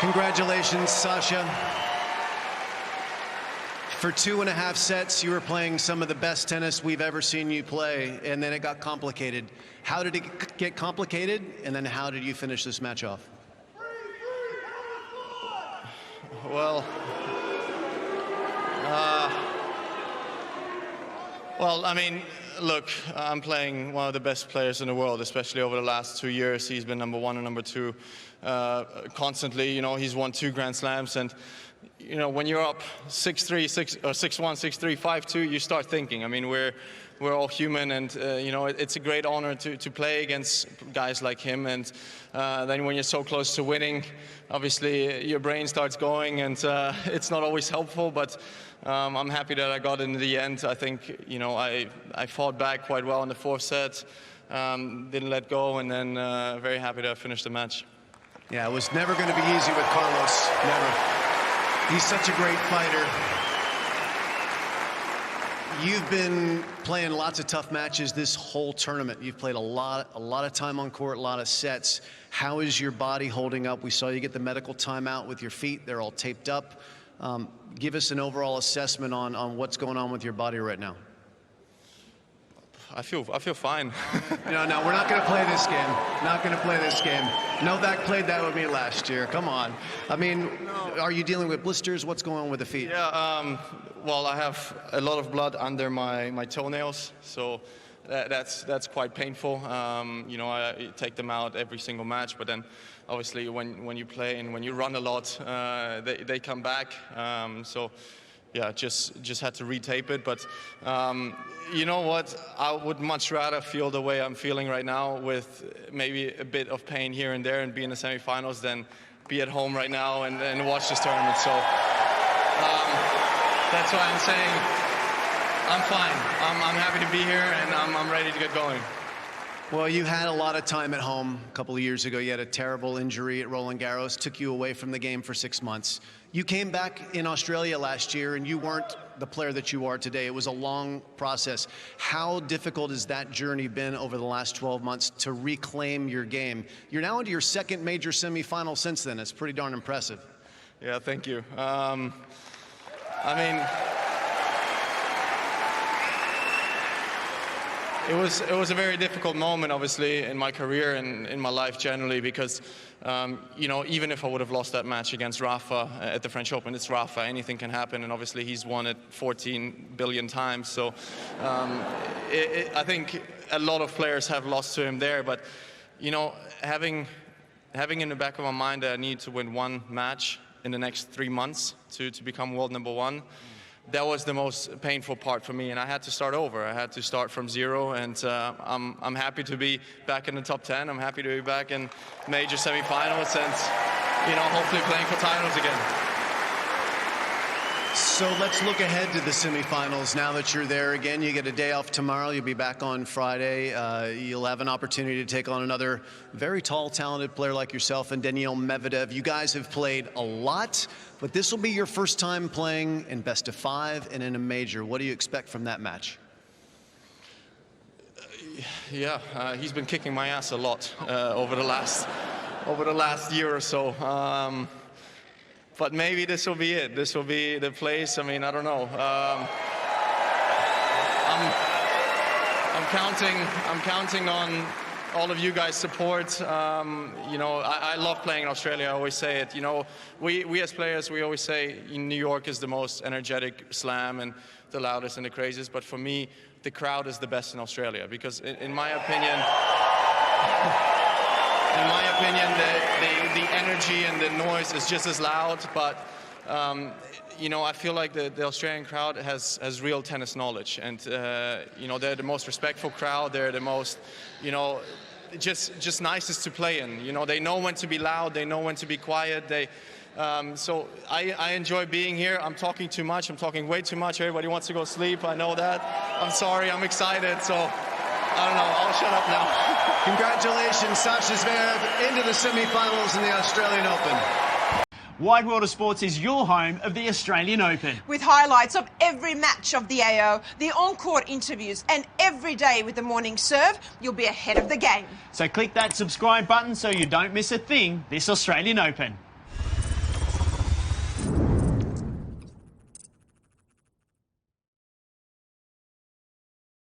Congratulations, Sasha. For 2.5 sets, you were playing some of the best tennis we've ever seen you play, and then it got complicated. How did it get complicated, and then how did you finish this match off? Well, I mean, look, I'm playing one of the best players in the world, especially over the last 2 years. He's been number 1 and number 2 constantly. You know, he's won 2 Grand Slams, and you know, when you're up 6-3, 6-1, 6-3, 5-2, you start thinking. I mean, we're all human, and you know, it's a great honor to play against guys like him. And then when you're so close to winning, obviously your brain starts going, and it's not always helpful. But I'm happy that I got it in the end. I think, you know, I fought back quite well in the 4th set, didn't let go, and then very happy that I finished the match. Yeah, it was never going to be easy with Carlos. Never. He's such a great fighter. You've been playing lots of tough matches this whole tournament. You've played a lot of time on court, a lot of sets. How is your body holding up? We saw you get the medical timeout with your feet. They're all taped up. Give us an overall assessment on what's going on with your body right now. I feel fine. No, we're not going to play this game. Not going to play this game. Novak played that with me last year. Come on. I mean, are you dealing with blisters? What's going on with the feet? Yeah, well, I have a lot of blood under my toenails, so that's quite painful. You know, I take them out every single match, but then obviously when you play and when you run a lot, they come back. So yeah, just had to retape it. But you know what? I would much rather feel the way I'm feeling right now, with maybe a bit of pain here and there, and be in the semifinals, than be at home right now and watch this tournament. So that's why I'm saying I'm fine. I'm happy to be here, and I'm ready to get going. Well, you had a lot of time at home a couple of years ago. You had a terrible injury at Roland Garros, took you away from the game for 6 months. You came back in Australia last year, and you weren't the player that you are today. It was a long process. How difficult has that journey been over the last 12 months to reclaim your game? You're now into your 2nd major semifinal since then. It's pretty darn impressive. Yeah, thank you. I mean, it was a very difficult moment, obviously, in my career and in my life generally, because you know, even if I would have lost that match against Rafa at the French Open, it's Rafa, anything can happen, and obviously he's won it 14 billion times. So I think a lot of players have lost to him there, but you know, having in the back of my mind that I need to win 1 match in the next 3 months to become world number 1. That was the most painful part for me, and I had to start over. I had to start from 0, and I'm happy to be back in the top 10. I'm happy to be back in major semifinals, and you know, hopefully playing for titles again. So let's look ahead to the semifinals. Now that you're there again, you get a day off tomorrow. You'll be back on Friday. You'll have an opportunity to take on another very tall, talented player like yourself and Daniil Medvedev. You guys have played a lot, but this will be your first time playing in best of 5 and in a major. What do you expect from that match? Yeah, he's been kicking my ass a lot over the last year or so. But maybe this will be it. This will be the place. I mean, I don't know. I'm counting on all of you guys' support. You know, I love playing in Australia. I always say it. You know, we as players, we always say New York is the most energetic slam and the loudest and the craziest. But for me, the crowd is the best in Australia, because in my opinion, the energy and the noise is just as loud, but you know, I feel like the Australian crowd has real tennis knowledge, and you know, they're the most respectful crowd. They're the most, you know, just nicest to play in. You know, they know when to be loud. They know when to be quiet. So I enjoy being here. I'm talking too much. I'm talking way too much. Everybody wants to go sleep. I know that. I'm sorry. I'm excited. So I don't know. I'll shut up now. Congratulations, Sasha Zverev, into the semifinals in the Australian Open. Wide World of Sports is your home of the Australian Open. With highlights of every match of the AO, the on-court interviews, and every day with the morning serve, you'll be ahead of the game. So click that subscribe button so you don't miss a thing this Australian Open.